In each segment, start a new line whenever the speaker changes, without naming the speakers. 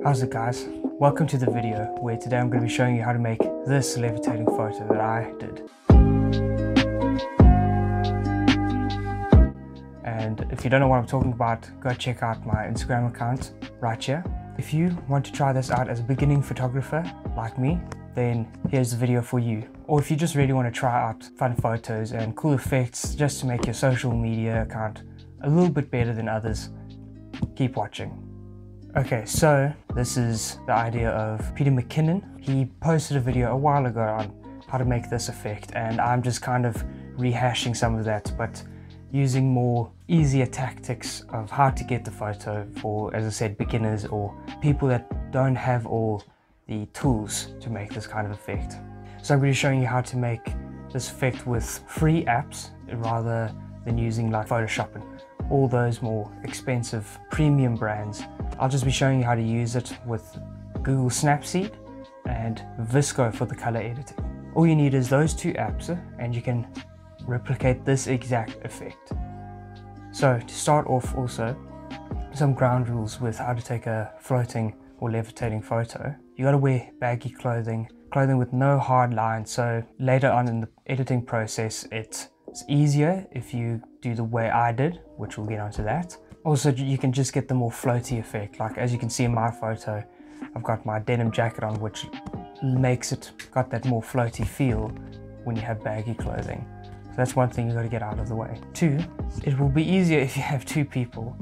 How's it, guys? Welcome to the video where today I'm going to be showing you how to make this levitating photo that I did. And if you don't know what I'm talking about, go check out my Instagram account right here. If you want to try this out as a beginning photographer like me, then here's the video for you. Or if you just really want to try out fun photos and cool effects just to make your social media account a little bit better than others, keep watching. Okay, so this is the idea of Peter McKinnon. He posted a video a while ago on how to make this effect, and I'm just kind of rehashing some of that, but using more easier tactics of how to get the photo for, as I said, beginners or people that don't have all the tools to make this kind of effect. So I'm going to be showing you how to make this effect with free apps rather than using like Photoshop and all those more expensive premium brands. I'll just be showing you how to use it with Google Snapseed and Visco for the color editing. All you need is those two apps and you can replicate this exact effect. So to start off, also some ground rules with how to take a floating or levitating photo. You got to wear baggy clothing with no hard lines, so later on in the editing process it's easier if you do the way I did, which we'll get onto that. Also, you can just get the more floaty effect. Like as you can see in my photo, I've got my denim jacket on, which makes it got that more floaty feel when you have baggy clothing. So that's one thing you got to get out of the way. Two, it will be easier if you have two people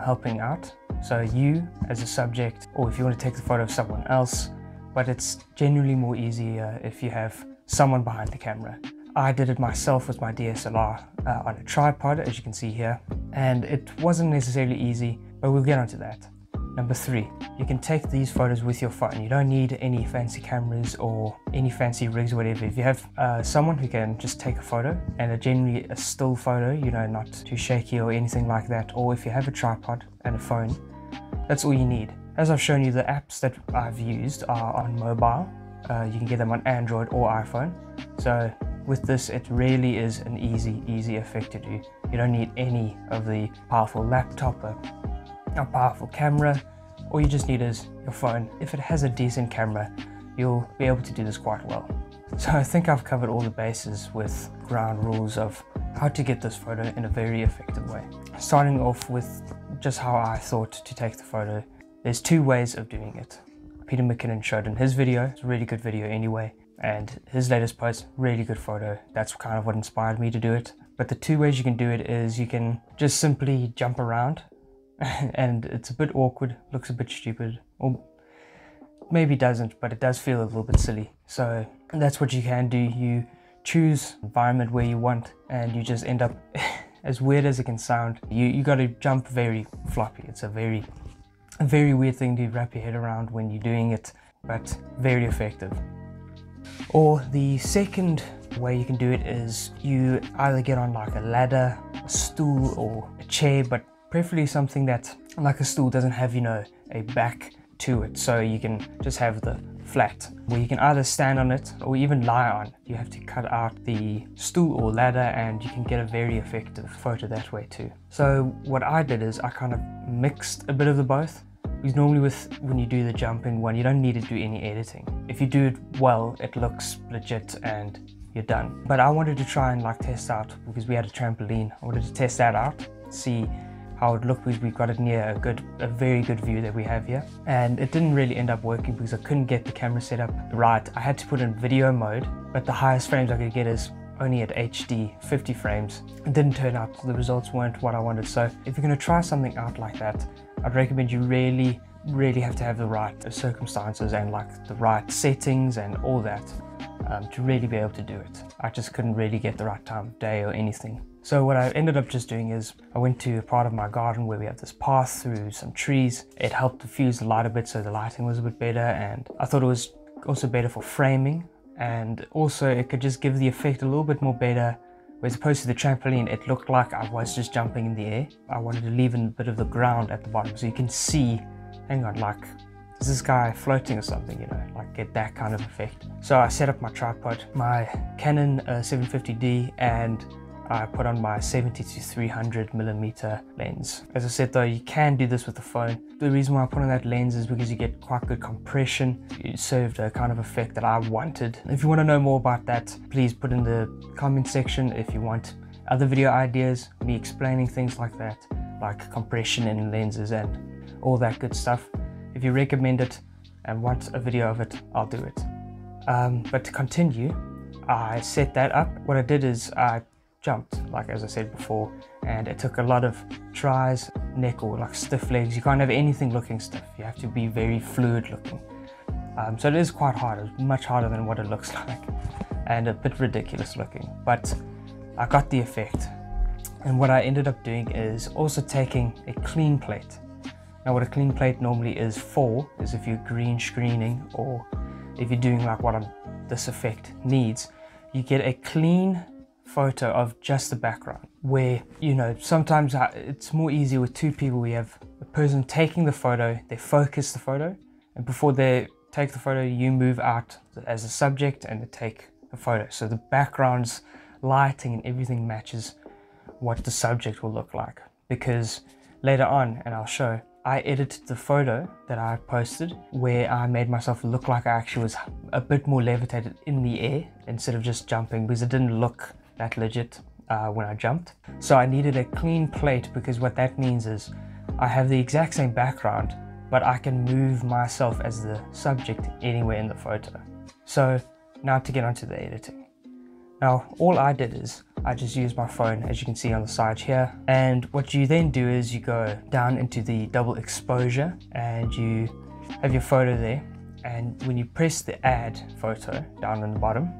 helping out. So you as a subject, or if you want to take the photo of someone else, but it's generally more easier if you have someone behind the camera. I did it myself with my DSLR on a tripod, as you can see here, and it wasn't necessarily easy, but we'll get onto that. Number three, you can take these photos with your phone. You don't need any fancy cameras or any fancy rigs or whatever. If you have someone who can just take a photo, and generally a still photo, you know, not too shaky or anything like that, or if you have a tripod and a phone, that's all you need. As I've shown you, the apps that I've used are on mobile. You can get them on Android or iPhone. So with this, it really is an easy effect to do. You don't need any of the powerful laptop, a powerful camera. All you just need is your phone. If it has a decent camera, you'll be able to do this quite well. So I think I've covered all the bases with ground rules of how to get this photo in a very effective way. Starting off with just how I thought to take the photo. There's two ways of doing it. Peter McKinnon showed in his video. It's a really good video anyway. And his latest post, really good photo. That's kind of what inspired me to do it. But the two ways you can do it is you can just simply jump around and it's a bit awkward, looks a bit stupid, or maybe doesn't, but it does feel a little bit silly. So that's what you can do. You choose environment where you want and you just end up, as weird as it can sound, you got to jump very floppy. It's a very weird thing to wrap your head around when you're doing it, but very effective. Or the second way you can do it is you either get on like a ladder, a stool, or a chair, but preferably something that, like a stool, doesn't have, you know, a back to it. So you can just have the flat, where you can either stand on it or even lie on. You have to cut out the stool or ladder and you can get a very effective photo that way too. So what I did is I kind of mixed a bit of the both. Because normally when you do the jumping one, you don't need to do any editing. If you do it well, it looks legit and you're done. But I wanted to try and like test out, because we had a trampoline. I wanted to test that out, see how it looked, because we got it near a very good view that we have here. And it didn't really end up working because I couldn't get the camera set up right. I had to put in video mode, but the highest frames I could get is only at HD, 50 frames. It didn't turn out, the results weren't what I wanted. So if you're gonna try something out like that, I'd recommend you really have to have the right circumstances and like the right settings and all that to really be able to do it. I just couldn't really get the right time of day or anything. So what I ended up just doing is I went to a part of my garden where we have this path through some trees. It helped diffuse the light a bit, so the lighting was a bit better, and I thought it was also better for framing, and also it could just give the effect a little bit more better. As opposed to the trampoline, it looked like I was just jumping in the air. I wanted to leave in a bit of the ground at the bottom so you can see, hang on, like, is this guy floating or something, you know, like get that kind of effect. So I set up my tripod, my Canon 750D, and I put on my 70 to 300mm lens. As I said though, you can do this with the phone. The reason why I put on that lens is because you get quite good compression. It served a kind of effect that I wanted. If you want to know more about that, please put in the comment section if you want other video ideas, me explaining things like that, like compression in lenses and all that good stuff. If you recommend it and want a video of it, I'll do it. But to continue, I set that up. What I did is I jumped, like as I said before, and it took a lot of tries, neck or like stiff legs. You can't have anything looking stiff. You have to be very fluid looking. So it is quite hard. It's much harder than what it looks like and a bit ridiculous looking, but I got the effect. And what I ended up doing is also taking a clean plate. Now what a clean plate normally is for is if you're green screening or if you're doing like what this effect needs, you get a clean photo of just the background, where, you know, sometimes it's more easier with two people. We have a person taking the photo, they focus the photo, and before they take the photo, you move out as a subject and they take the photo. So the background's lighting and everything matches what the subject will look like. Because later on, and I'll show, I edited the photo that I posted where I made myself look like I actually was a bit more levitated in the air instead of just jumping, because it didn't look that legit when I jumped. So I needed a clean plate, because what that means is I have the exact same background, but I can move myself as the subject anywhere in the photo. So now to get onto the editing. Now all I did is I just used my phone, as you can see on the side here, and what you then do is you go down into the double exposure and you have your photo there, and when you press the add photo down on the bottom,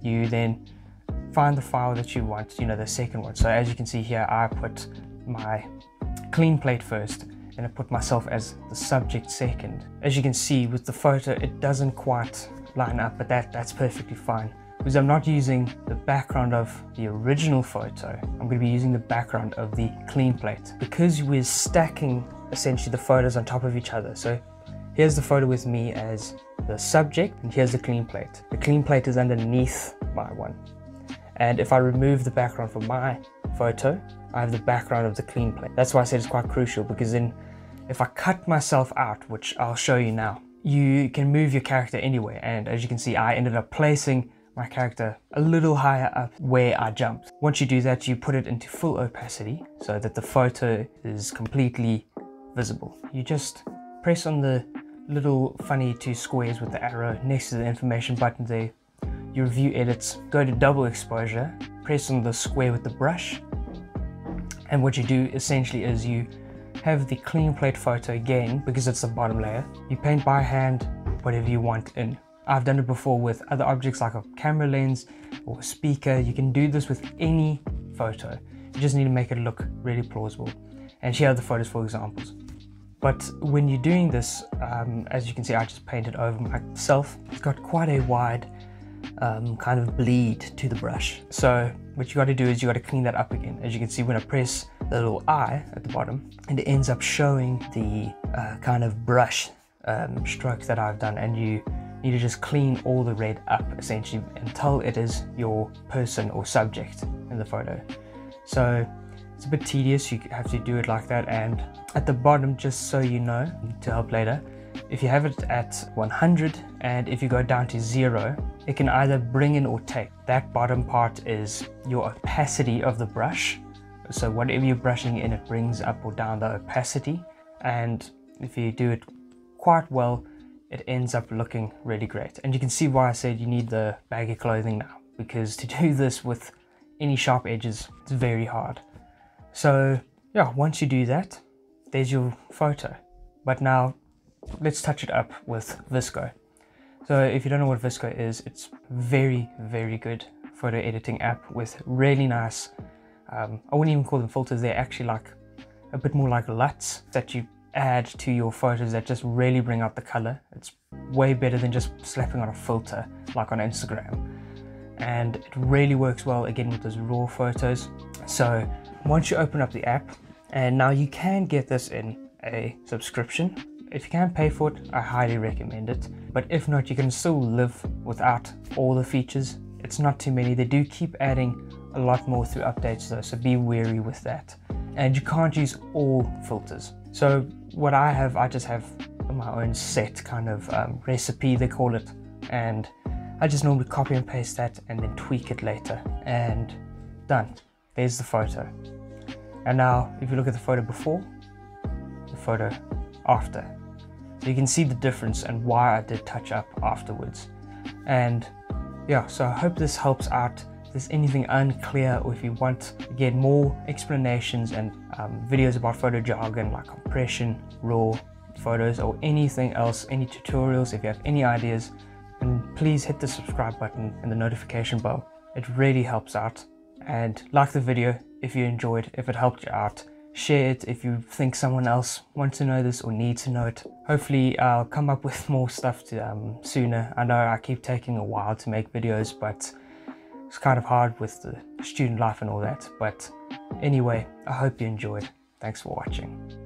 you then find the file that you want, you know, the second one. So as you can see here, I put my clean plate first and I put myself as the subject second. As you can see with the photo, it doesn't quite line up, but that's perfectly fine, because I'm not using the background of the original photo. I'm going to be using the background of the clean plate, because we're stacking essentially the photos on top of each other. So here's the photo with me as the subject, and here's the clean plate. The clean plate is underneath my one. And if I remove the background from my photo, I have the background of the clean plate. That's why I said it's quite crucial, because then if I cut myself out, which I'll show you now, you can move your character anywhere. And as you can see, I ended up placing my character a little higher up where I jumped. Once you do that, you put it into full opacity so that the photo is completely visible. You just press on the little funny two squares with the arrow next to the information button there. Your view edits, go to double exposure, press on the square with the brush, and what you do essentially is you have the clean plate photo again, because it's the bottom layer. You paint by hand whatever you want in. I've done it before with other objects like a camera lens or a speaker. You can do this with any photo. You just need to make it look really plausible. And here are the photos for examples. But when you're doing this, as you can see, I just painted over myself. It's got quite a wide kind of bleed to the brush. So what you got to do is you got to clean that up again. As you can see, when I press the little eye at the bottom, and it ends up showing the kind of brush stroke that I've done, and you need to just clean all the red up essentially until it is your person or subject in the photo. So it's a bit tedious, you have to do it like that. And at the bottom, just so you know, to help later, if you have it at 100 and if you go down to 0, it can either bring in or take. That bottom part is your opacity of the brush. So whatever you're brushing in, it brings up or down the opacity. And if you do it quite well, it ends up looking really great. And you can see why I said you need the baggy clothing now, because to do this with any sharp edges, it's very hard. So yeah, once you do that, there's your photo. But now let's touch it up with Visco. So if you don't know what Visco is, it's very, very good photo editing app with really nice, I wouldn't even call them filters, they're actually like a bit more like LUTs that you add to your photos that just really bring out the color. It's way better than just slapping on a filter like on Instagram, and it really works well again with those raw photos. So once you open up the app, and now you can get this in a subscription. If you can pay for it, I highly recommend it, but if not, you can still live without all the features. It's not too many. They do keep adding a lot more through updates though, so be wary with that. And you can't use all filters. So what I just have my own set kind of recipe, they call it, and I just normally copy and paste that and then tweak it later, and done. There's the photo. And now if you look at the photo before, the photo after, so you can see the difference and why I did touch up afterwards. And yeah, so I hope this helps out. If there's anything unclear, or if you want to get more explanations and videos about photo jargon like compression, raw photos, or anything else, any tutorials, if you have any ideas, then please hit the subscribe button and the notification bell. It really helps out. And like the video if you enjoyed, if it helped you out. Share it if you think someone else wants to know this or needs to know it. Hopefully I'll come up with more stuff to, sooner. I know I keep taking a while to make videos, but it's kind of hard with the student life and all that. But anyway, I hope you enjoyed. Thanks for watching.